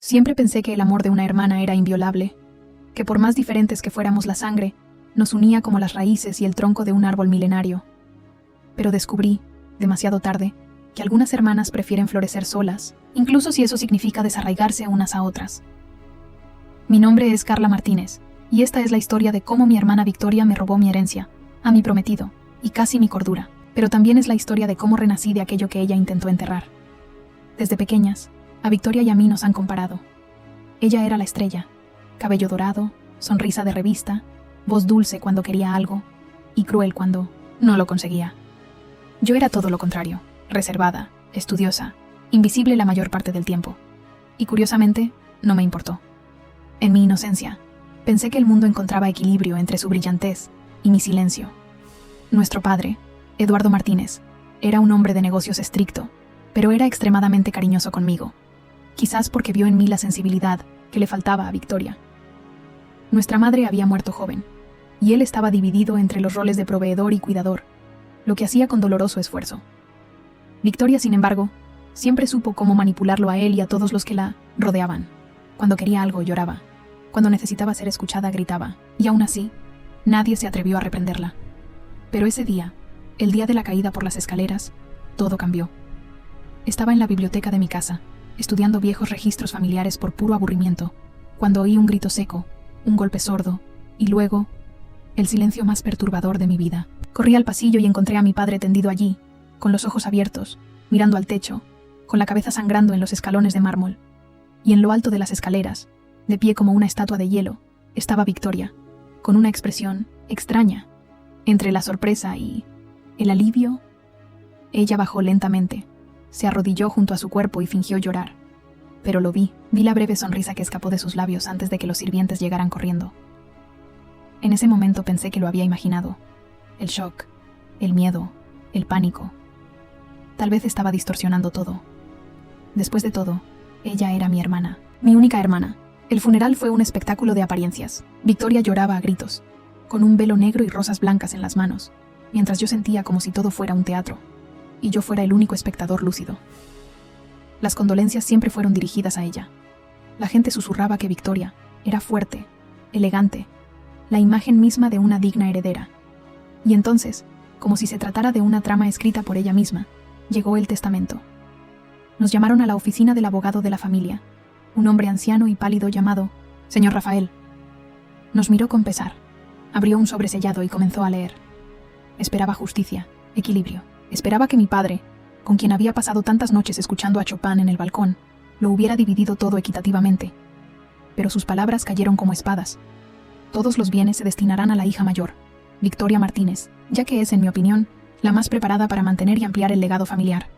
Siempre pensé que el amor de una hermana era inviolable, que por más diferentes que fuéramos la sangre, nos unía como las raíces y el tronco de un árbol milenario. Pero descubrí, demasiado tarde, que algunas hermanas prefieren florecer solas, incluso si eso significa desarraigarse unas a otras. Mi nombre es Carla Martínez, y esta es la historia de cómo mi hermana Victoria me robó mi herencia, a mi prometido, y casi mi cordura, pero también es la historia de cómo renací de aquello que ella intentó enterrar. Desde pequeñas, a Victoria y a mí nos han comparado. Ella era la estrella, cabello dorado, sonrisa de revista, voz dulce cuando quería algo, y cruel cuando no lo conseguía. Yo era todo lo contrario, reservada, estudiosa, invisible la mayor parte del tiempo. Y curiosamente, no me importó. En mi inocencia, pensé que el mundo encontraba equilibrio entre su brillantez y mi silencio. Nuestro padre, Eduardo Martínez, era un hombre de negocios estricto, pero era extremadamente cariñoso conmigo, quizás porque vio en mí la sensibilidad que le faltaba a Victoria. Nuestra madre había muerto joven, y él estaba dividido entre los roles de proveedor y cuidador, lo que hacía con doloroso esfuerzo. Victoria, sin embargo, siempre supo cómo manipularlo a él y a todos los que la rodeaban. Cuando quería algo, lloraba. Cuando necesitaba ser escuchada, gritaba. Y aún así, nadie se atrevió a reprenderla. Pero ese día, el día de la caída por las escaleras, todo cambió. Estaba en la biblioteca de mi casa, estudiando viejos registros familiares por puro aburrimiento, cuando oí un grito seco, un golpe sordo, y luego, el silencio más perturbador de mi vida. Corrí al pasillo y encontré a mi padre tendido allí, con los ojos abiertos, mirando al techo, con la cabeza sangrando en los escalones de mármol. Y en lo alto de las escaleras, de pie como una estatua de hielo, estaba Victoria, con una expresión extraña, entre la sorpresa y el alivio. Ella bajó lentamente, se arrodilló junto a su cuerpo y fingió llorar. Pero lo vi la breve sonrisa que escapó de sus labios antes de que los sirvientes llegaran corriendo. En ese momento pensé que lo había imaginado. El shock, el miedo, el pánico. Tal vez estaba distorsionando todo. Después de todo, ella era mi hermana, mi única hermana. El funeral fue un espectáculo de apariencias. Victoria lloraba a gritos, con un velo negro y rosas blancas en las manos, mientras yo sentía como si todo fuera un teatro, y yo fuera el único espectador lúcido. Las condolencias siempre fueron dirigidas a ella. La gente susurraba que Victoria era fuerte, elegante, la imagen misma de una digna heredera. Y entonces, como si se tratara de una trama escrita por ella misma, llegó el testamento. Nos llamaron a la oficina del abogado de la familia, un hombre anciano y pálido llamado señor Rafael. Nos miró con pesar, abrió un sobre sellado y comenzó a leer. Esperaba justicia, equilibrio. Esperaba que mi padre, con quien había pasado tantas noches escuchando a Chopin en el balcón, lo hubiera dividido todo equitativamente. Pero sus palabras cayeron como espadas. Todos los bienes se destinarán a la hija mayor, Victoria Martínez, ya que es, en mi opinión, la más preparada para mantener y ampliar el legado familiar.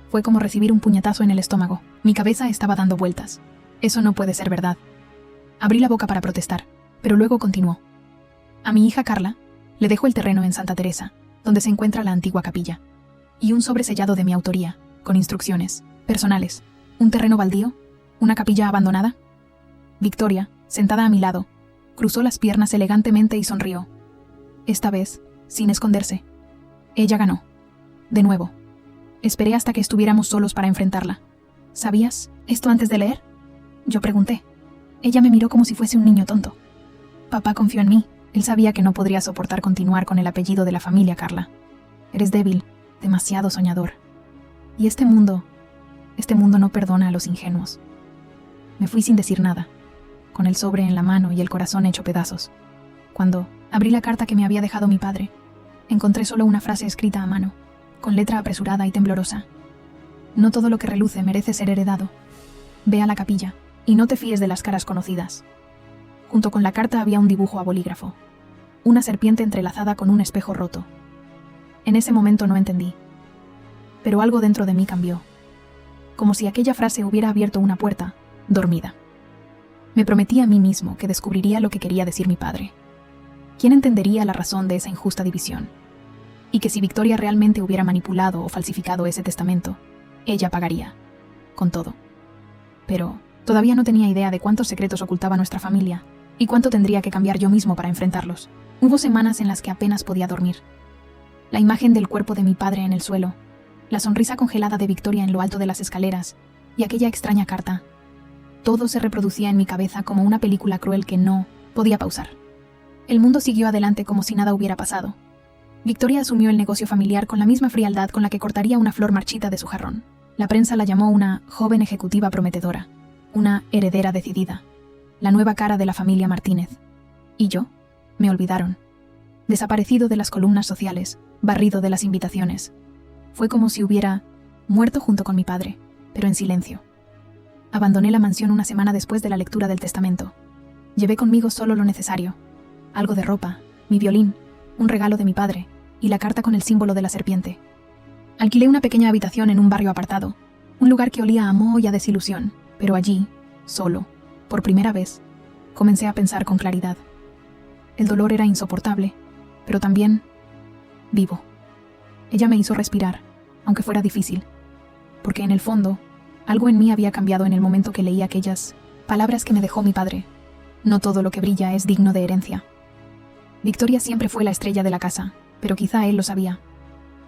Fue como recibir un puñetazo en el estómago. Mi cabeza estaba dando vueltas. Eso no puede ser verdad. Abrí la boca para protestar, pero luego continuó. A mi hija Carla le dejo el terreno en Santa Teresa, donde se encuentra la antigua capilla, y un sobre sellado de mi autoría, con instrucciones personales. ¿Un terreno baldío? ¿Una capilla abandonada? Victoria, sentada a mi lado, cruzó las piernas elegantemente y sonrió. Esta vez, sin esconderse. Ella ganó. De nuevo. Esperé hasta que estuviéramos solos para enfrentarla. ¿Sabías esto antes de leer?, yo pregunté. Ella me miró como si fuese un niño tonto. Papá confió en mí. Él sabía que no podría soportar continuar con el apellido de la familia, Carla. Eres débil, demasiado soñador. Y este mundo no perdona a los ingenuos. Me fui sin decir nada, con el sobre en la mano y el corazón hecho pedazos. Cuando abrí la carta que me había dejado mi padre, encontré solo una frase escrita a mano, con letra apresurada y temblorosa. No todo lo que reluce merece ser heredado. Ve a la capilla, y no te fíes de las caras conocidas. Junto con la carta había un dibujo a bolígrafo. Una serpiente entrelazada con un espejo roto. En ese momento no entendí. Pero algo dentro de mí cambió. Como si aquella frase hubiera abierto una puerta, dormida. Me prometí a mí mismo que descubriría lo que quería decir mi padre. ¿Quién entendería la razón de esa injusta división? Y que si Victoria realmente hubiera manipulado o falsificado ese testamento, ella pagaría. Con todo. Pero todavía no tenía idea de cuántos secretos ocultaba nuestra familia y cuánto tendría que cambiar yo mismo para enfrentarlos. Hubo semanas en las que apenas podía dormir. La imagen del cuerpo de mi padre en el suelo, la sonrisa congelada de Victoria en lo alto de las escaleras y aquella extraña carta. Todo se reproducía en mi cabeza como una película cruel que no podía pausar. El mundo siguió adelante como si nada hubiera pasado. Victoria asumió el negocio familiar con la misma frialdad con la que cortaría una flor marchita de su jarrón. La prensa la llamó una joven ejecutiva prometedora, una heredera decidida, la nueva cara de la familia Martínez. Y yo, me olvidaron. Desaparecido de las columnas sociales, barrido de las invitaciones. Fue como si hubiera muerto junto con mi padre, pero en silencio. Abandoné la mansión una semana después de la lectura del testamento. Llevé conmigo solo lo necesario: algo de ropa, mi violín, un regalo de mi padre y la carta con el símbolo de la serpiente. Alquilé una pequeña habitación en un barrio apartado, un lugar que olía a moho y a desilusión, pero allí, solo, por primera vez, comencé a pensar con claridad. El dolor era insoportable, pero también vivo. Ella me hizo respirar, aunque fuera difícil, porque en el fondo, algo en mí había cambiado en el momento que leí aquellas palabras que me dejó mi padre. No todo lo que brilla es digno de herencia. Victoria siempre fue la estrella de la casa, pero quizá él lo sabía.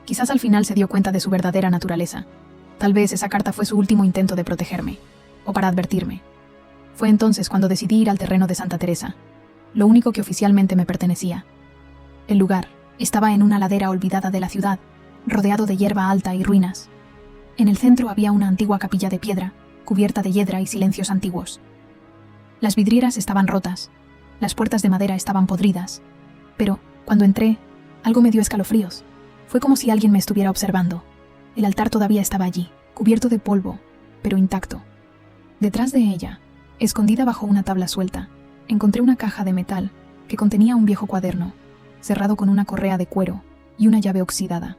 Quizás al final se dio cuenta de su verdadera naturaleza. Tal vez esa carta fue su último intento de protegerme, o para advertirme. Fue entonces cuando decidí ir al terreno de Santa Teresa, lo único que oficialmente me pertenecía. El lugar estaba en una ladera olvidada de la ciudad, rodeado de hierba alta y ruinas. En el centro había una antigua capilla de piedra, cubierta de hiedra y silencios antiguos. Las vidrieras estaban rotas, las puertas de madera estaban podridas, pero, cuando entré, algo me dio escalofríos. Fue como si alguien me estuviera observando. El altar todavía estaba allí, cubierto de polvo, pero intacto. Detrás de ella, escondida bajo una tabla suelta, encontré una caja de metal que contenía un viejo cuaderno, cerrado con una correa de cuero y una llave oxidada.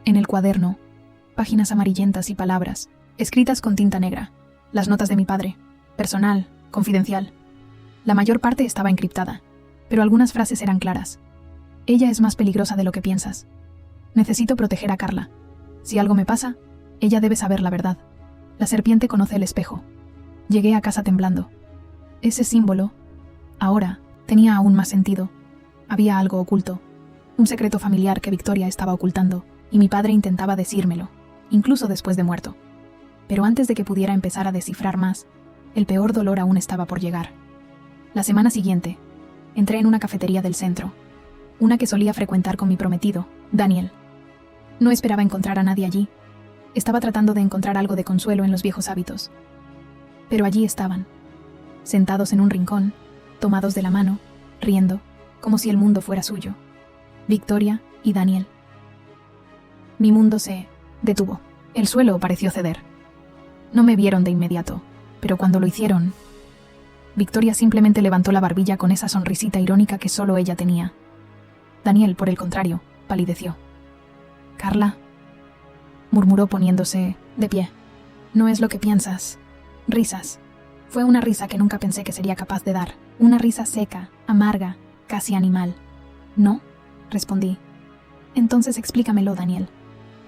En el cuaderno, páginas amarillentas y palabras, escritas con tinta negra, las notas de mi padre, personal, confidencial. La mayor parte estaba encriptada, pero algunas frases eran claras. Ella es más peligrosa de lo que piensas. Necesito proteger a Carla. Si algo me pasa, ella debe saber la verdad. La serpiente conoce el espejo. Llegué a casa temblando. Ese símbolo, ahora, tenía aún más sentido. Había algo oculto, un secreto familiar que Victoria estaba ocultando, y mi padre intentaba decírmelo, incluso después de muerto. Pero antes de que pudiera empezar a descifrar más, el peor dolor aún estaba por llegar. La semana siguiente, entré en una cafetería del centro, una que solía frecuentar con mi prometido, Daniel. No esperaba encontrar a nadie allí. Estaba tratando de encontrar algo de consuelo en los viejos hábitos. Pero allí estaban, sentados en un rincón, tomados de la mano, riendo, como si el mundo fuera suyo. Victoria y Daniel. Mi mundo se detuvo. El suelo pareció ceder. No me vieron de inmediato, pero cuando lo hicieron, Victoria simplemente levantó la barbilla con esa sonrisita irónica que solo ella tenía. Daniel, por el contrario, palideció. «Carla», murmuró poniéndose de pie. «No es lo que piensas». Risas. Fue una risa que nunca pensé que sería capaz de dar. Una risa seca, amarga, casi animal. «¿No?», respondí. «Entonces explícamelo, Daniel.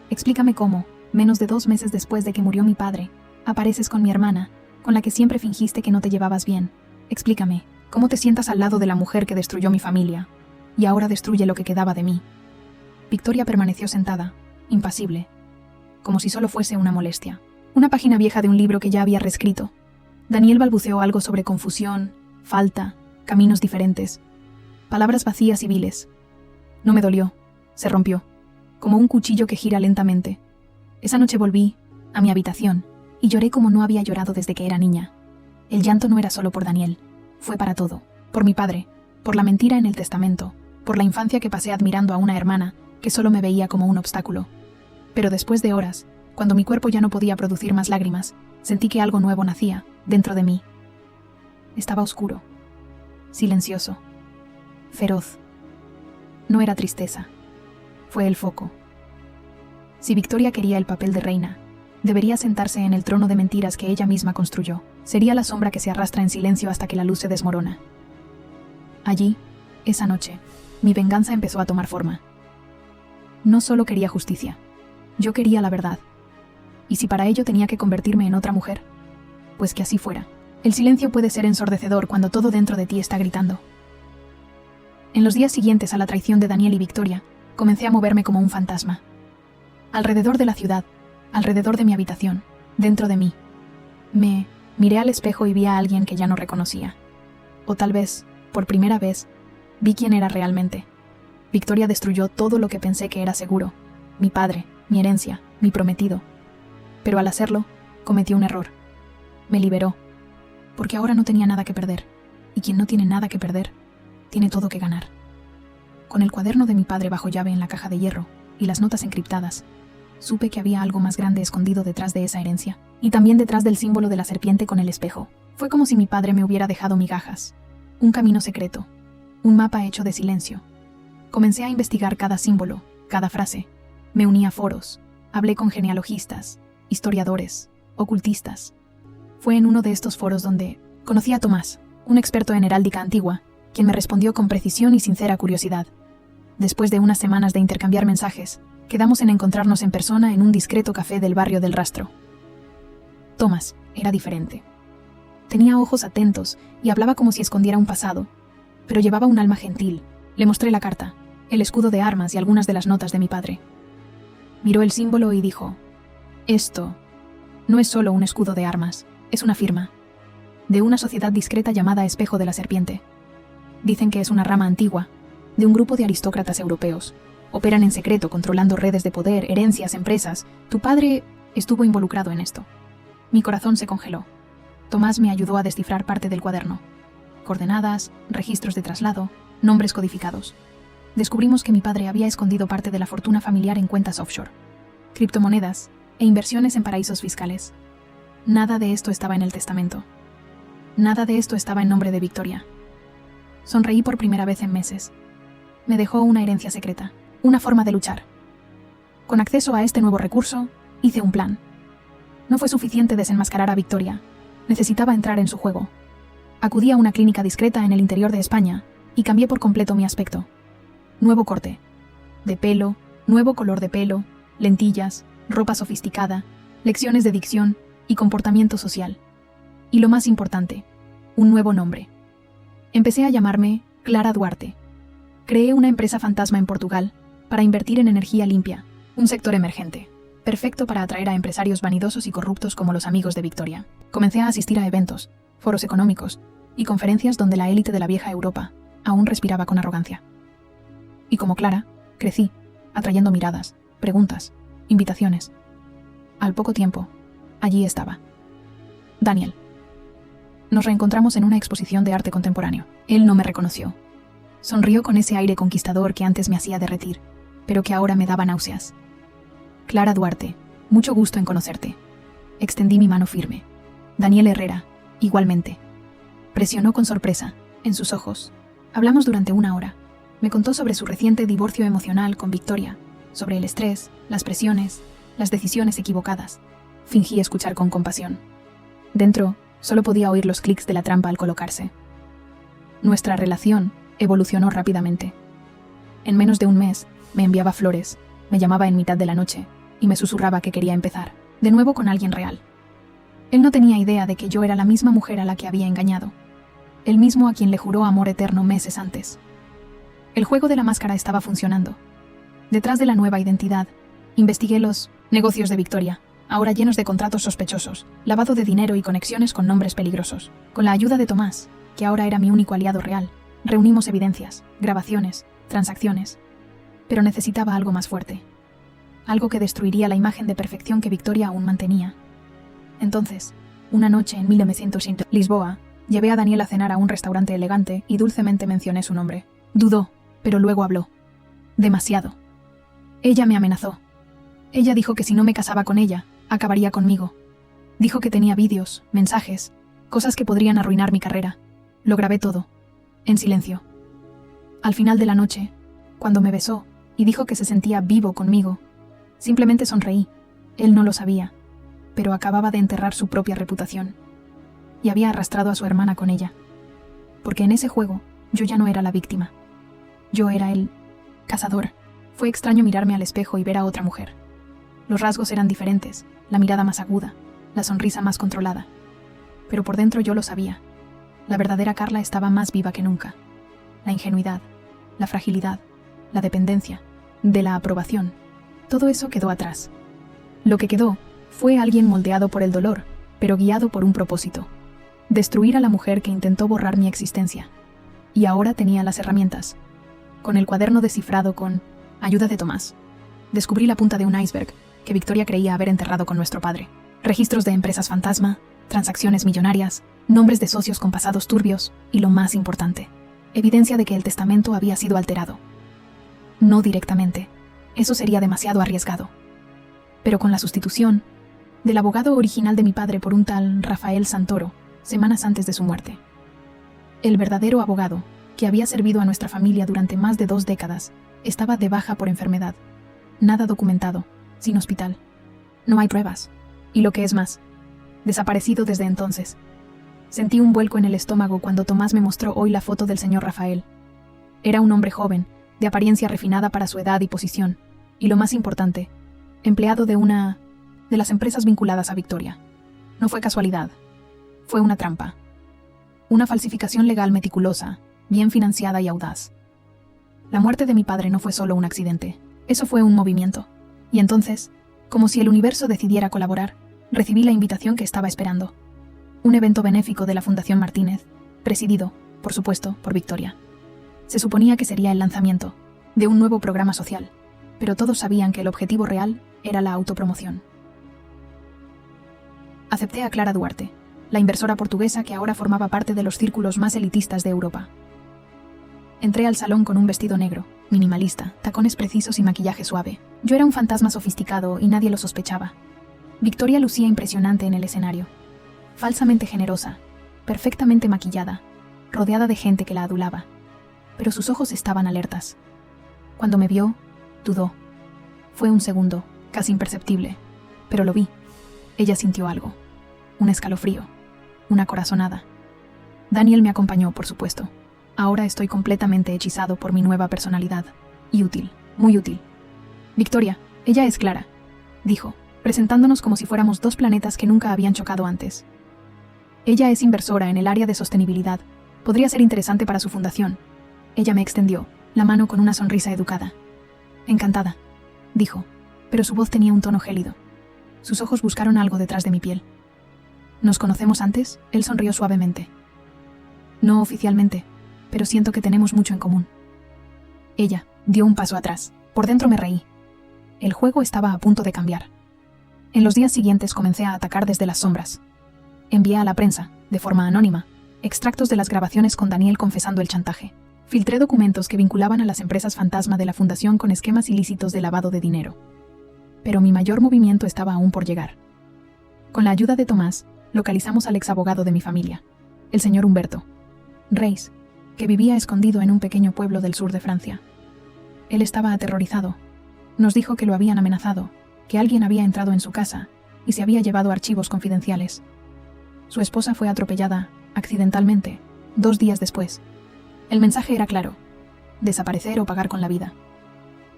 Explícame cómo, menos de 2 meses después de que murió mi padre, apareces con mi hermana, con la que siempre fingiste que no te llevabas bien. Explícame, cómo te sientas al lado de la mujer que destruyó mi familia, y ahora destruye lo que quedaba de mí». Victoria permaneció sentada, impasible, como si solo fuese una molestia. Una página vieja de un libro que ya había reescrito. Daniel balbuceó algo sobre confusión, falta, caminos diferentes. Palabras vacías y viles. No me dolió. Se rompió, como un cuchillo que gira lentamente. Esa noche volví a mi habitación y lloré como no había llorado desde que era niña. El llanto no era solo por Daniel, fue para todo. Por mi padre, por la mentira en el testamento, por la infancia que pasé admirando a una hermana que solo me veía como un obstáculo. Pero después de horas, cuando mi cuerpo ya no podía producir más lágrimas, sentí que algo nuevo nacía dentro de mí. Estaba oscuro, silencioso, feroz. No era tristeza, fue el foco. Si Victoria quería el papel de reina, debería sentarse en el trono de mentiras que ella misma construyó. Sería la sombra que se arrastra en silencio hasta que la luz se desmorona. Allí, esa noche, mi venganza empezó a tomar forma. No solo quería justicia, yo quería la verdad. Y si para ello tenía que convertirme en otra mujer, pues que así fuera. El silencio puede ser ensordecedor cuando todo dentro de ti está gritando. En los días siguientes a la traición de Daniel y Victoria, comencé a moverme como un fantasma. Alrededor de la ciudad, alrededor de mi habitación, dentro de mí. Me Miré al espejo y vi a alguien que ya no reconocía. O tal vez, por primera vez, vi quién era realmente. Victoria destruyó todo lo que pensé que era seguro: mi padre, mi herencia, mi prometido. Pero al hacerlo, cometió un error. Me liberó, porque ahora no tenía nada que perder, y quien no tiene nada que perder, tiene todo que ganar. Con el cuaderno de mi padre bajo llave en la caja de hierro y las notas encriptadas, supe que había algo más grande escondido detrás de esa herencia, y también detrás del símbolo de la serpiente con el espejo. Fue como si mi padre me hubiera dejado migajas, un camino secreto, un mapa hecho de silencio. Comencé a investigar cada símbolo, cada frase. Me uní a foros, hablé con genealogistas, historiadores, ocultistas. Fue en uno de estos foros donde conocí a Tomás, un experto en heráldica antigua, quien me respondió con precisión y sincera curiosidad. Después de unas semanas de intercambiar mensajes, quedamos en encontrarnos en persona en un discreto café del barrio del Rastro. Tomás era diferente. Tenía ojos atentos y hablaba como si escondiera un pasado, pero llevaba un alma gentil. Le mostré la carta, el escudo de armas y algunas de las notas de mi padre. Miró el símbolo y dijo: «Esto no es solo un escudo de armas, es una firma, de una sociedad discreta llamada Espejo de la Serpiente. Dicen que es una rama antigua, de un grupo de aristócratas europeos. Operan en secreto, controlando redes de poder, herencias, empresas. Tu padre estuvo involucrado en esto». Mi corazón se congeló. Tomás me ayudó a descifrar parte del cuaderno. Coordenadas, registros de traslado, nombres codificados. Descubrimos que mi padre había escondido parte de la fortuna familiar en cuentas offshore, criptomonedas e inversiones en paraísos fiscales. Nada de esto estaba en el testamento. Nada de esto estaba en nombre de Victoria. Sonreí por primera vez en meses. Me dejó una herencia secreta, una forma de luchar. Con acceso a este nuevo recurso, hice un plan. No fue suficiente desenmascarar a Victoria. Necesitaba entrar en su juego. Acudí a una clínica discreta en el interior de España y cambié por completo mi aspecto. Nuevo corte de pelo, nuevo color de pelo, lentillas, ropa sofisticada, lecciones de dicción y comportamiento social. Y lo más importante, un nuevo nombre. Empecé a llamarme Clara Duarte. Creé una empresa fantasma en Portugal para invertir en energía limpia, un sector emergente, perfecto para atraer a empresarios vanidosos y corruptos como los amigos de Victoria. Comencé a asistir a eventos, foros económicos y conferencias donde la élite de la vieja Europa aún respiraba con arrogancia. Y como Clara, crecí, atrayendo miradas, preguntas, invitaciones. Al poco tiempo, allí estaba Daniel. Nos reencontramos en una exposición de arte contemporáneo. Él no me reconoció. Sonrió con ese aire conquistador que antes me hacía derretir, pero que ahora me daba náuseas. Clara Duarte, mucho gusto en conocerte. Extendí mi mano firme. Daniel Herrera, igualmente. Presionó con sorpresa, en sus ojos. Hablamos durante 1 hora. Me contó sobre su reciente divorcio emocional con Victoria, sobre el estrés, las presiones, las decisiones equivocadas. Fingí escuchar con compasión. Dentro, solo podía oír los clics de la trampa al colocarse. Nuestra relación evolucionó rápidamente. En menos de un mes, me enviaba flores, me llamaba en mitad de la noche y me susurraba que quería empezar, de nuevo con alguien real. Él no tenía idea de que yo era la misma mujer a la que había engañado, el mismo a quien le juró amor eterno meses antes. El juego de la máscara estaba funcionando. Detrás de la nueva identidad, investigué los negocios de Victoria, ahora llenos de contratos sospechosos, lavado de dinero y conexiones con nombres peligrosos. Con la ayuda de Tomás, que ahora era mi único aliado real, reunimos evidencias, grabaciones, transacciones. Pero necesitaba algo más fuerte. Algo que destruiría la imagen de perfección que Victoria aún mantenía. Entonces, una noche en 1900 en Lisboa, llevé a Daniel a cenar a un restaurante elegante y dulcemente mencioné su nombre. Dudó, pero luego habló. Demasiado. Ella me amenazó. Ella dijo que si no me casaba con ella, acabaría conmigo. Dijo que tenía vídeos, mensajes, cosas que podrían arruinar mi carrera. Lo grabé todo, en silencio. Al final de la noche, cuando me besó y dijo que se sentía vivo conmigo, simplemente sonreí. Él no lo sabía, pero acababa de enterrar su propia reputación. Y había arrastrado a su hermana con ella. Porque en ese juego, yo ya no era la víctima. Yo era el cazador. Fue extraño mirarme al espejo y ver a otra mujer. Los rasgos eran diferentes, la mirada más aguda, la sonrisa más controlada. Pero por dentro yo lo sabía. La verdadera Carla estaba más viva que nunca. La ingenuidad, la fragilidad, la dependencia, de la aprobación. Todo eso quedó atrás. Lo que quedó fue alguien moldeado por el dolor, pero guiado por un propósito: destruir a la mujer que intentó borrar mi existencia. Y ahora tenía las herramientas. Con el cuaderno descifrado con ayuda de Tomás, descubrí la punta de un iceberg que Victoria creía haber enterrado con nuestro padre. Registros de empresas fantasma, transacciones millonarias, nombres de socios con pasados turbios y, lo más importante, evidencia de que el testamento había sido alterado. No directamente, eso sería demasiado arriesgado. Pero con la sustitución del abogado original de mi padre por un tal Rafael Santoro, semanas antes de su muerte. El verdadero abogado, que había servido a nuestra familia durante más de 2 décadas, estaba de baja por enfermedad. Nada documentado, sin hospital. No hay pruebas. Y lo que es más, desaparecido desde entonces. Sentí un vuelco en el estómago cuando Tomás me mostró hoy la foto del señor Rafael. Era un hombre joven, de apariencia refinada para su edad y posición, y lo más importante, empleado de una de las empresas vinculadas a Victoria. No fue casualidad. Fue una trampa. Una falsificación legal meticulosa, bien financiada y audaz. La muerte de mi padre no fue solo un accidente. Eso fue un movimiento. Y entonces, como si el universo decidiera colaborar, recibí la invitación que estaba esperando. Un evento benéfico de la Fundación Martínez, presidido, por supuesto, por Victoria. Se suponía que sería el lanzamiento de un nuevo programa social, pero todos sabían que el objetivo real era la autopromoción. Acepté a Clara Duarte, la inversora portuguesa que ahora formaba parte de los círculos más elitistas de Europa. Entré al salón con un vestido negro, minimalista, tacones precisos y maquillaje suave. Yo era un fantasma sofisticado y nadie lo sospechaba. Victoria lucía impresionante en el escenario. Falsamente generosa, perfectamente maquillada, rodeada de gente que la adulaba. Pero sus ojos estaban alertas. Cuando me vio, dudó. Fue un segundo, casi imperceptible, pero lo vi. Ella sintió algo. Un escalofrío. Una corazonada. Daniel me acompañó, por supuesto. Ahora estoy completamente hechizado por mi nueva personalidad. Y útil, muy útil. Victoria, ella es Clara, dijo, presentándonos como si fuéramos 2 planetas que nunca habían chocado antes. Ella es inversora en el área de sostenibilidad. Podría ser interesante para su fundación. Ella me extendió la mano con una sonrisa educada. Encantada, dijo, pero su voz tenía un tono gélido. Sus ojos buscaron algo detrás de mi piel. ¿Nos conocemos antes? Él sonrió suavemente. No oficialmente, pero siento que tenemos mucho en común. Ella dio un paso atrás. Por dentro me reí. El juego estaba a punto de cambiar. En los días siguientes comencé a atacar desde las sombras. Envié a la prensa, de forma anónima, extractos de las grabaciones con Daniel confesando el chantaje. Filtré documentos que vinculaban a las empresas fantasma de la fundación con esquemas ilícitos de lavado de dinero. Pero mi mayor movimiento estaba aún por llegar. Con la ayuda de Tomás, localizamos al exabogado de mi familia, el señor Humberto Reis, que vivía escondido en un pequeño pueblo del sur de Francia. Él estaba aterrorizado. Nos dijo que lo habían amenazado, que alguien había entrado en su casa y se había llevado archivos confidenciales. Su esposa fue atropellada, accidentalmente, 2 días después. El mensaje era claro: desaparecer o pagar con la vida.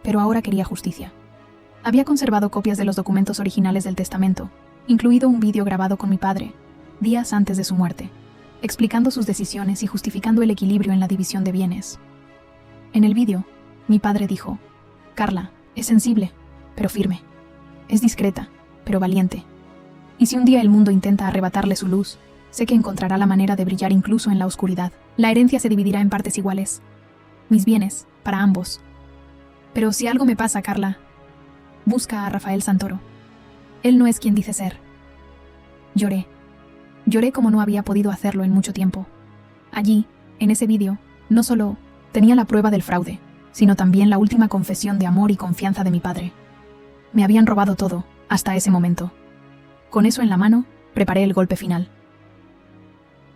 Pero ahora quería justicia. Había conservado copias de los documentos originales del testamento, incluido un vídeo grabado con mi padre, días antes de su muerte, explicando sus decisiones y justificando el equilibrio en la división de bienes. En el vídeo, mi padre dijo: Carla, es sensible, pero firme. Es discreta, pero valiente. Y si un día el mundo intenta arrebatarle su luz, sé que encontrará la manera de brillar incluso en la oscuridad. La herencia se dividirá en partes iguales. Mis bienes, para ambos. Pero si algo me pasa, Carla, busca a Rafael Santoro. Él no es quien dice ser. Lloré. Lloré como no había podido hacerlo en mucho tiempo. Allí, en ese vídeo, no solo tenía la prueba del fraude, sino también la última confesión de amor y confianza de mi padre. Me habían robado todo, hasta ese momento. Con eso en la mano, preparé el golpe final.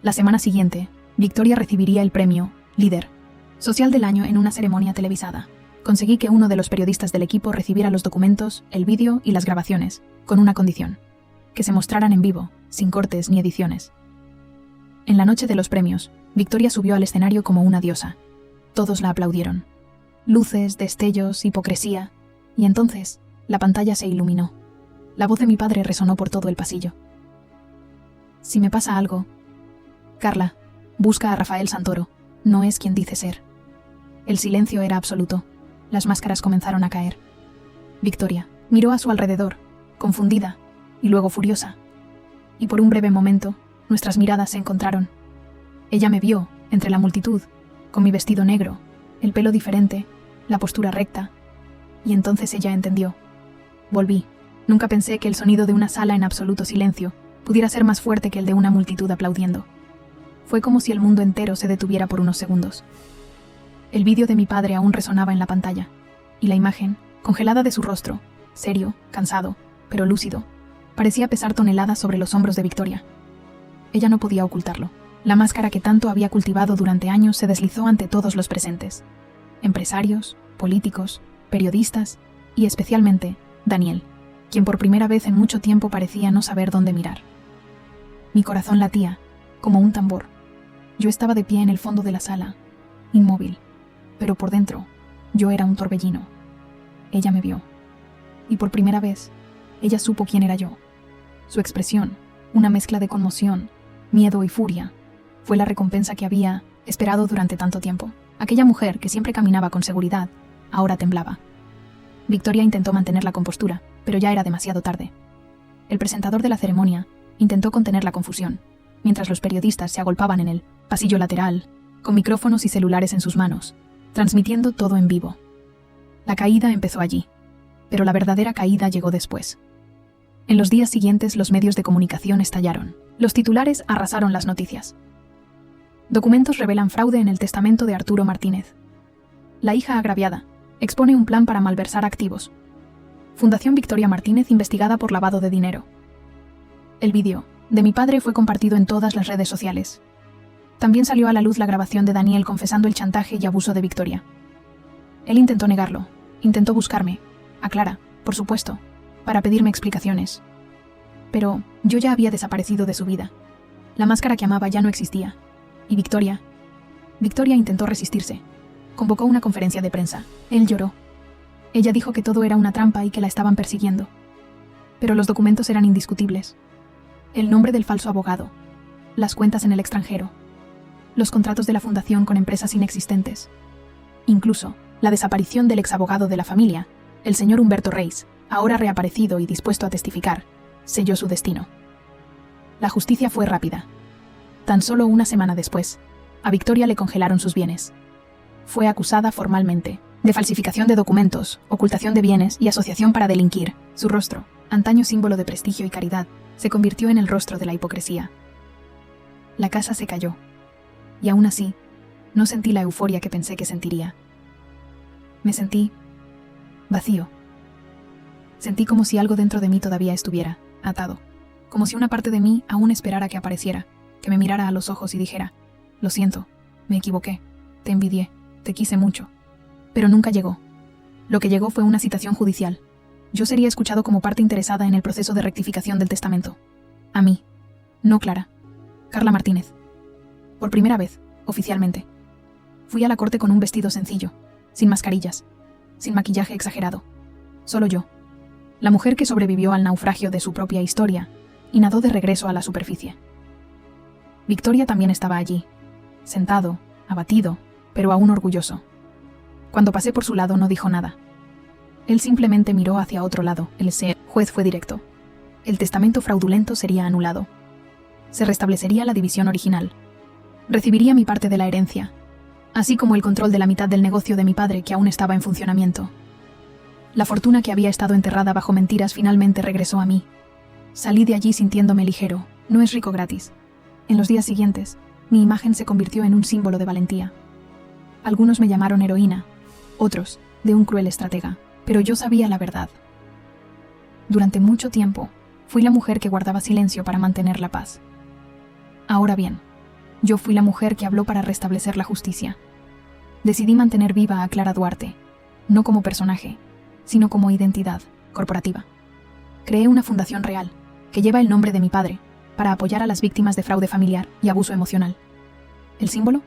La semana siguiente, Victoria recibiría el premio Líder Social del Año en una ceremonia televisada. Conseguí que uno de los periodistas del equipo recibiera los documentos, el vídeo y las grabaciones, con una condición: que se mostraran en vivo, sin cortes ni ediciones. En la noche de los premios, Victoria subió al escenario como una diosa. Todos la aplaudieron. Luces, destellos, hipocresía, y entonces la pantalla se iluminó. La voz de mi padre resonó por todo el pasillo. Si me pasa algo, Carla, busca a Rafael Santoro. No es quien dice ser. El silencio era absoluto. Las máscaras comenzaron a caer. Victoria miró a su alrededor, confundida y luego furiosa. y por un breve momento, nuestras miradas se encontraron. Ella me vio, entre la multitud, con mi vestido negro, el pelo diferente, la postura recta, y entonces ella entendió. Volví. Nunca pensé que el sonido de una sala en absoluto silencio pudiera ser más fuerte que el de una multitud aplaudiendo. Fue como si el mundo entero se detuviera por unos segundos. El vídeo de mi padre aún resonaba en la pantalla, y la imagen, congelada de su rostro, serio, cansado, pero lúcido, parecía pesar toneladas sobre los hombros de Victoria. Ella no podía ocultarlo. La máscara que tanto había cultivado durante años se deslizó ante todos los presentes. Empresarios, políticos, periodistas y especialmente Daniel, quien por primera vez en mucho tiempo parecía no saber dónde mirar. Mi corazón latía, como un tambor. Yo estaba de pie en el fondo de la sala, inmóvil, pero por dentro, yo era un torbellino. Ella me vio. Y por primera vez, ella supo quién era yo. Su expresión, una mezcla de conmoción, miedo y furia, fue la recompensa que había esperado durante tanto tiempo. Aquella mujer que siempre caminaba con seguridad, ahora temblaba. Victoria intentó mantener la compostura, pero ya era demasiado tarde. El presentador de la ceremonia intentó contener la confusión, mientras los periodistas se agolpaban en el pasillo lateral, con micrófonos y celulares en sus manos, transmitiendo todo en vivo. La caída empezó allí, pero la verdadera caída llegó después. En los días siguientes los medios de comunicación estallaron. Los titulares arrasaron las noticias. Documentos revelan fraude en el testamento de Arturo Martínez. La hija agraviada expone un plan para malversar activos. Fundación Victoria Martínez investigada por lavado de dinero. El vídeo de mi padre fue compartido en todas las redes sociales. También salió a la luz la grabación de Daniel confesando el chantaje y abuso de Victoria. Él intentó negarlo, intentó buscarme, a Clara, por supuesto, para pedirme explicaciones. Pero yo ya había desaparecido de su vida. La máscara que amaba ya no existía. Y Victoria intentó resistirse. Convocó una conferencia de prensa. Él lloró. Ella dijo que todo era una trampa y que la estaban persiguiendo. Pero los documentos eran indiscutibles. El nombre del falso abogado, las cuentas en el extranjero, los contratos de la fundación con empresas inexistentes. Incluso la desaparición del exabogado de la familia, el señor Humberto Reis, ahora reaparecido y dispuesto a testificar, selló su destino. La justicia fue rápida. Tan solo una semana después, a Victoria le congelaron sus bienes. Fue acusada formalmente de falsificación de documentos, ocultación de bienes y asociación para delinquir. Su rostro, antaño símbolo de prestigio y caridad, se convirtió en el rostro de la hipocresía. La casa se cayó. Y aún así, no sentí la euforia que pensé que sentiría. Me sentí vacío. Sentí como si algo dentro de mí todavía estuviera atado. Como si una parte de mí aún esperara que apareciera, que me mirara a los ojos y dijera: lo siento, me equivoqué, te envidié, te quise mucho. Pero nunca llegó. Lo que llegó fue una citación judicial. Yo sería escuchado como parte interesada en el proceso de rectificación del testamento. A mí. No Clara. Carla Martínez. Por primera vez, oficialmente. Fui a la corte con un vestido sencillo, sin mascarillas, sin maquillaje exagerado. Solo yo. La mujer que sobrevivió al naufragio de su propia historia y nadó de regreso a la superficie. Victoria también estaba allí, sentado, abatido, pero aún orgulloso. Cuando pasé por su lado no dijo nada. Él simplemente miró hacia otro lado. El juez fue directo. El testamento fraudulento sería anulado. Se restablecería la división original. Recibiría mi parte de la herencia, así como el control de la mitad del negocio de mi padre que aún estaba en funcionamiento. La fortuna que había estado enterrada bajo mentiras finalmente regresó a mí. Salí de allí sintiéndome ligero. No es rico gratis. En los días siguientes, mi imagen se convirtió en un símbolo de valentía. Algunos me llamaron heroína, otros de un cruel estratega, pero yo sabía la verdad. Durante mucho tiempo, fui la mujer que guardaba silencio para mantener la paz. Ahora bien, yo fui la mujer que habló para restablecer la justicia. Decidí mantener viva a Clara Duarte, no como personaje, sino como identidad corporativa. Creé una fundación real, que lleva el nombre de mi padre, para apoyar a las víctimas de fraude familiar y abuso emocional. ¿El símbolo?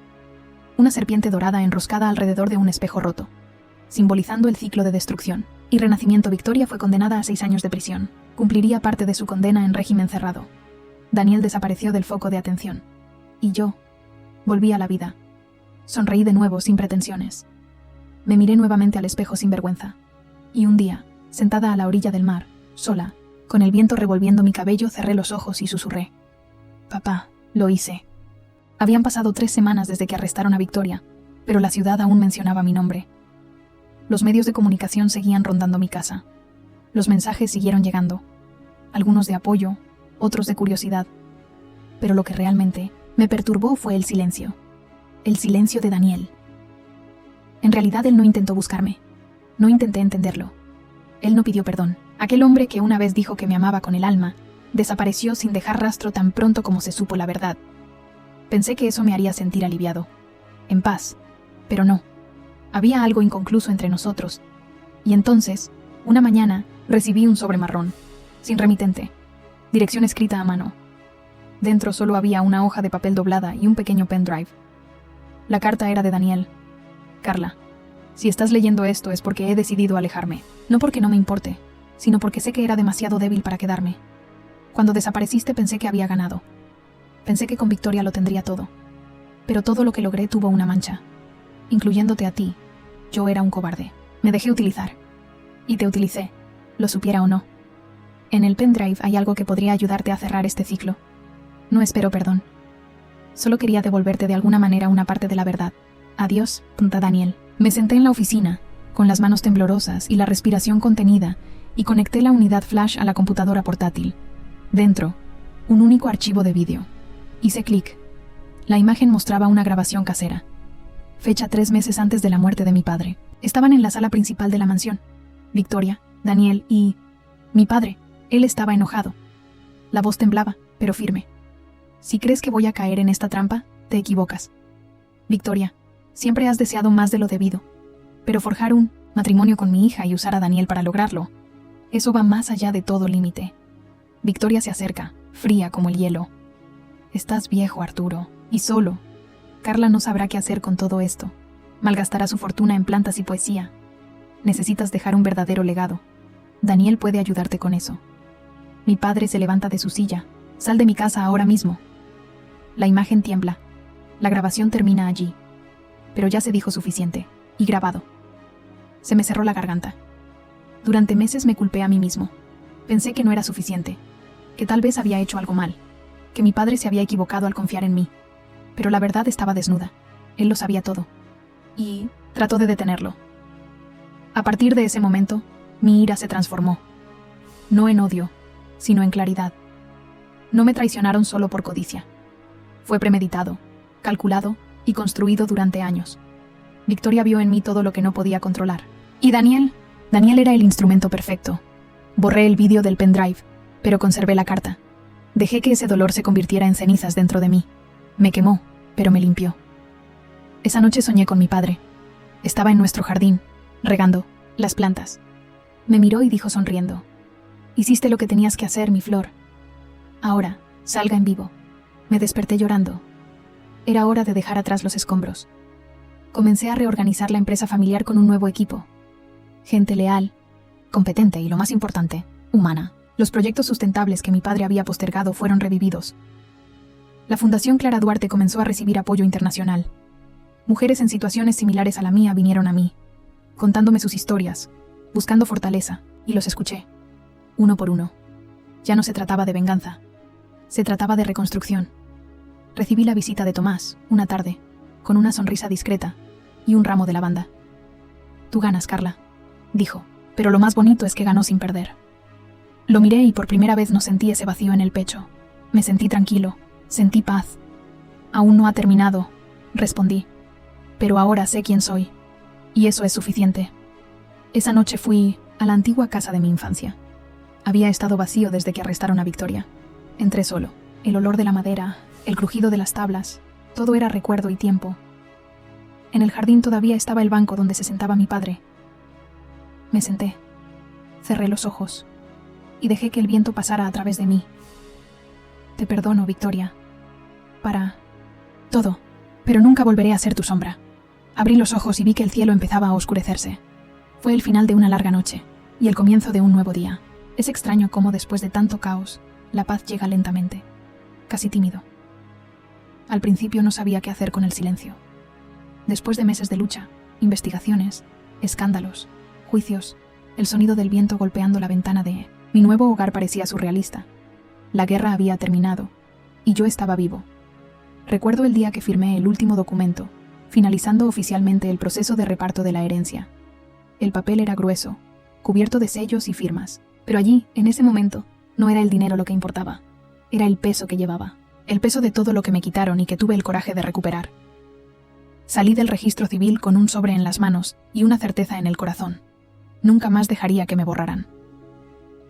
Una serpiente dorada enroscada alrededor de un espejo roto, simbolizando el ciclo de destrucción y renacimiento. Victoria fue condenada a 6 años de prisión. Cumpliría parte de su condena en régimen cerrado. Daniel desapareció del foco de atención. Y yo volví a la vida. Sonreí de nuevo sin pretensiones. Me miré nuevamente al espejo sin vergüenza. Y un día, sentada a la orilla del mar, sola, Con el viento revolviendo mi cabello, cerré los ojos y susurré. Papá, lo hice. Habían pasado 3 semanas desde que arrestaron a Victoria, pero la ciudad aún mencionaba mi nombre. Los medios de comunicación seguían rondando mi casa. Los mensajes siguieron llegando, algunos de apoyo, otros de curiosidad. Pero lo que realmente me perturbó fue el silencio. El silencio de Daniel. En realidad él no intentó buscarme. No intenté entenderlo. Él no pidió perdón. Aquel hombre que una vez dijo que me amaba con el alma, desapareció sin dejar rastro tan pronto como se supo la verdad. Pensé que eso me haría sentir aliviado, en paz, pero no. Había algo inconcluso entre nosotros. Y entonces, una mañana, recibí un sobre marrón, sin remitente, dirección escrita a mano. Dentro solo había una hoja de papel doblada y un pequeño pendrive. La carta era de Daniel. Carla, si estás leyendo esto es porque he decidido alejarme. No porque no me importe, sino porque sé que era demasiado débil para quedarme. Cuando desapareciste pensé que había ganado. Pensé que con Victoria lo tendría todo. Pero todo lo que logré tuvo una mancha. Incluyéndote a ti, yo era un cobarde. Me dejé utilizar. Y te utilicé, lo supiera o no. En el pendrive hay algo que podría ayudarte a cerrar este ciclo. No espero perdón. Solo quería devolverte de alguna manera una parte de la verdad. Adiós, Daniel. Me senté en la oficina, con las manos temblorosas y la respiración contenida, y conecté la unidad flash a la computadora portátil. Dentro, un único archivo de vídeo. Hice clic. La imagen mostraba una grabación casera. Fecha 3 meses antes de la muerte de mi padre. Estaban en la sala principal de la mansión. Victoria, Daniel y... mi padre. Él estaba enojado. La voz temblaba, pero firme. Si crees que voy a caer en esta trampa, te equivocas. Victoria, siempre has deseado más de lo debido. Pero forjar un matrimonio con mi hija y usar a Daniel para lograrlo, eso va más allá de todo límite. Victoria se acerca, fría como el hielo. Estás viejo, Arturo, y solo. Carla no sabrá qué hacer con todo esto. Malgastará su fortuna en plantas y poesía. Necesitas dejar un verdadero legado. Daniel puede ayudarte con eso. Mi padre se levanta de su silla. Sal de mi casa ahora mismo. La imagen tiembla. La grabación termina allí. Pero ya se dijo suficiente. Y grabado. Se me cerró la garganta. Durante meses me culpé a mí mismo. Pensé que no era suficiente. Que tal vez había hecho algo mal. Que mi padre se había equivocado al confiar en mí. Pero la verdad estaba desnuda. Él lo sabía todo. Y trató de detenerlo. A partir de ese momento, mi ira se transformó. No en odio, sino en claridad. No me traicionaron solo por codicia. Fue premeditado, calculado y construido durante años. Victoria vio en mí todo lo que no podía controlar. Y Daniel era el instrumento perfecto. Borré el vídeo del pendrive, pero conservé la carta. Dejé que ese dolor se convirtiera en cenizas dentro de mí. Me quemó, pero me limpió. Esa noche soñé con mi padre. Estaba en nuestro jardín, regando las plantas. Me miró y dijo sonriendo: «Hiciste lo que tenías que hacer, mi flor. Ahora, salga en vivo». Me desperté llorando. Era hora de dejar atrás los escombros. Comencé a reorganizar la empresa familiar con un nuevo equipo. Gente leal, competente y, lo más importante, humana. Los proyectos sustentables que mi padre había postergado fueron revividos. La Fundación Clara Duarte comenzó a recibir apoyo internacional. Mujeres en situaciones similares a la mía vinieron a mí, contándome sus historias, buscando fortaleza, y los escuché, uno por uno. Ya no se trataba de venganza, se trataba de reconstrucción. Recibí la visita de Tomás, una tarde, con una sonrisa discreta y un ramo de lavanda. «Tú ganas, Carla», dijo, «pero lo más bonito es que ganó sin perder». Lo miré y por primera vez no sentí ese vacío en el pecho. Me sentí tranquilo, sentí paz. «Aún no ha terminado», respondí, «pero ahora sé quién soy, y eso es suficiente». Esa noche fui a la antigua casa de mi infancia. Había estado vacío desde que arrestaron a Victoria. Entré solo. El olor de la madera, el crujido de las tablas, todo era recuerdo y tiempo. En el jardín todavía estaba el banco donde se sentaba mi padre. Me senté, cerré los ojos y dejé que el viento pasara a través de mí. «Te perdono, Victoria, para todo, pero nunca volveré a ser tu sombra». Abrí los ojos y vi que el cielo empezaba a oscurecerse. Fue el final de una larga noche y el comienzo de un nuevo día. Es extraño cómo después de tanto caos, la paz llega lentamente, casi tímido. Al principio no sabía qué hacer con el silencio. Después de meses de lucha, investigaciones, escándalos, juicios, el sonido del viento golpeando la ventana de Mi nuevo hogar parecía surrealista. La guerra había terminado, y yo estaba vivo. Recuerdo el día que firmé el último documento, finalizando oficialmente el proceso de reparto de la herencia. El papel era grueso, cubierto de sellos y firmas, pero allí, en ese momento, no era el dinero lo que importaba. Era el peso que llevaba, el peso de todo lo que me quitaron y que tuve el coraje de recuperar. Salí del registro civil con un sobre en las manos y una certeza en el corazón. Nunca más dejaría que me borraran.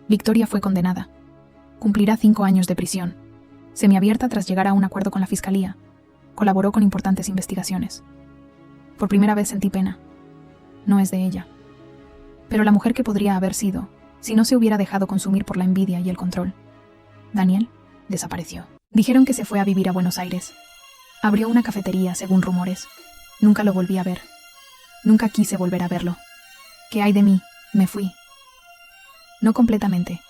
Victoria fue condenada. Cumplirá 5 años de prisión. Semiabierta tras llegar a un acuerdo con la fiscalía. Colaboró con importantes investigaciones. Por primera vez sentí pena. No es de ella. Pero la mujer que podría haber sido, si no se hubiera dejado consumir por la envidia y el control. Daniel desapareció. Dijeron que se fue a vivir a Buenos Aires. Abrió una cafetería, según rumores. Nunca lo volví a ver. Nunca quise volver a verlo. ¿Qué hay de mí? Me fui. No completamente,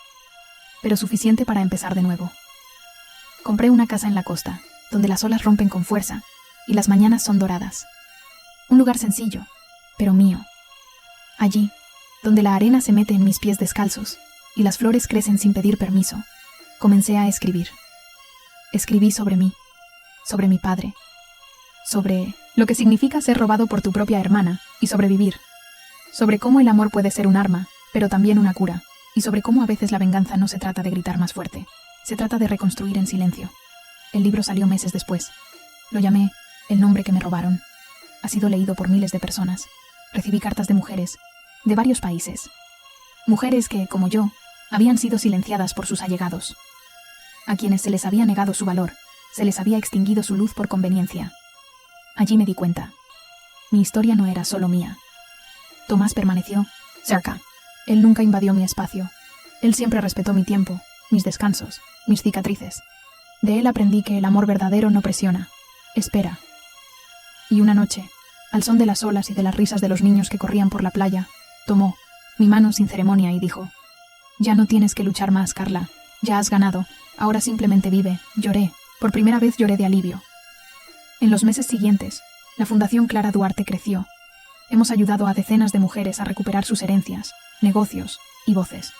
pero suficiente para empezar de nuevo. Compré una casa en la costa, donde las olas rompen con fuerza y las mañanas son doradas. Un lugar sencillo, pero mío. Allí, donde la arena se mete en mis pies descalzos y las flores crecen sin pedir permiso, comencé a escribir. Escribí sobre mí, sobre mi padre, sobre lo que significa ser robado por tu propia hermana y sobrevivir, sobre cómo el amor puede ser un arma, pero también una cura, y sobre cómo a veces la venganza no se trata de gritar más fuerte, se trata de reconstruir en silencio. El libro salió meses después. Lo llamé El nombre que me robaron. Ha sido leído por miles de personas. Recibí cartas de mujeres, de varios países. Mujeres que, como yo, habían sido silenciadas por sus allegados. A quienes se les había negado su valor, se les había extinguido su luz por conveniencia. Allí me di cuenta. Mi historia no era solo mía. Tomás permaneció cerca. Él nunca invadió mi espacio. Él siempre respetó mi tiempo, mis descansos, mis cicatrices. De él aprendí que el amor verdadero no presiona, espera. Y una noche, al son de las olas y de las risas de los niños que corrían por la playa, tomó mi mano sin ceremonia y dijo: «Ya no tienes que luchar más, Carla. Ya has ganado. Ahora simplemente vive». Lloré. Por primera vez lloré de alivio. En los meses siguientes, la Fundación Clara Duarte creció. Hemos ayudado a decenas de mujeres a recuperar sus herencias, negocios y voces.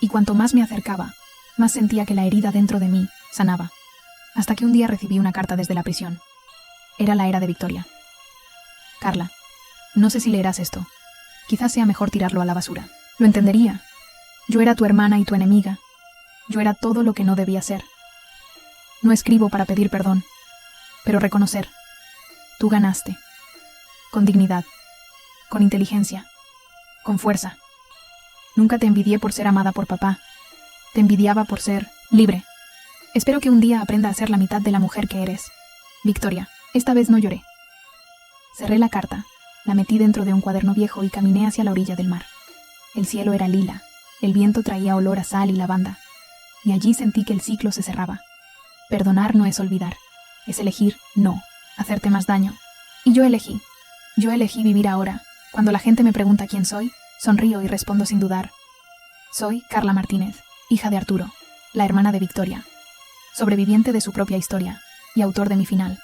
Y cuanto más me acercaba, más sentía que la herida dentro de mí sanaba. Hasta que un día recibí una carta desde la prisión. Era la era de Victoria. Carla, no sé si leerás esto. Quizás sea mejor tirarlo a la basura. Lo entendería. Yo era tu hermana y tu enemiga. Yo era todo lo que no debía ser. No escribo para pedir perdón, pero reconocer. Tú ganaste. Con dignidad. Con inteligencia. Con fuerza. Nunca te envidié por ser amada por papá. Te envidiaba por ser libre. Espero que un día aprenda a ser la mitad de la mujer que eres. Victoria, esta vez no lloré. Cerré la carta, la metí dentro de un cuaderno viejo y caminé hacia la orilla del mar. El cielo era lila, el viento traía olor a sal y lavanda. Y allí sentí que el ciclo se cerraba. Perdonar no es olvidar, es elegir no, hacerte más daño. Y yo elegí vivir ahora. Cuando la gente me pregunta quién soy, sonrío y respondo sin dudar. Soy Carla Martínez, hija de Arturo, la hermana de Victoria, sobreviviente de su propia historia y autor de mi final.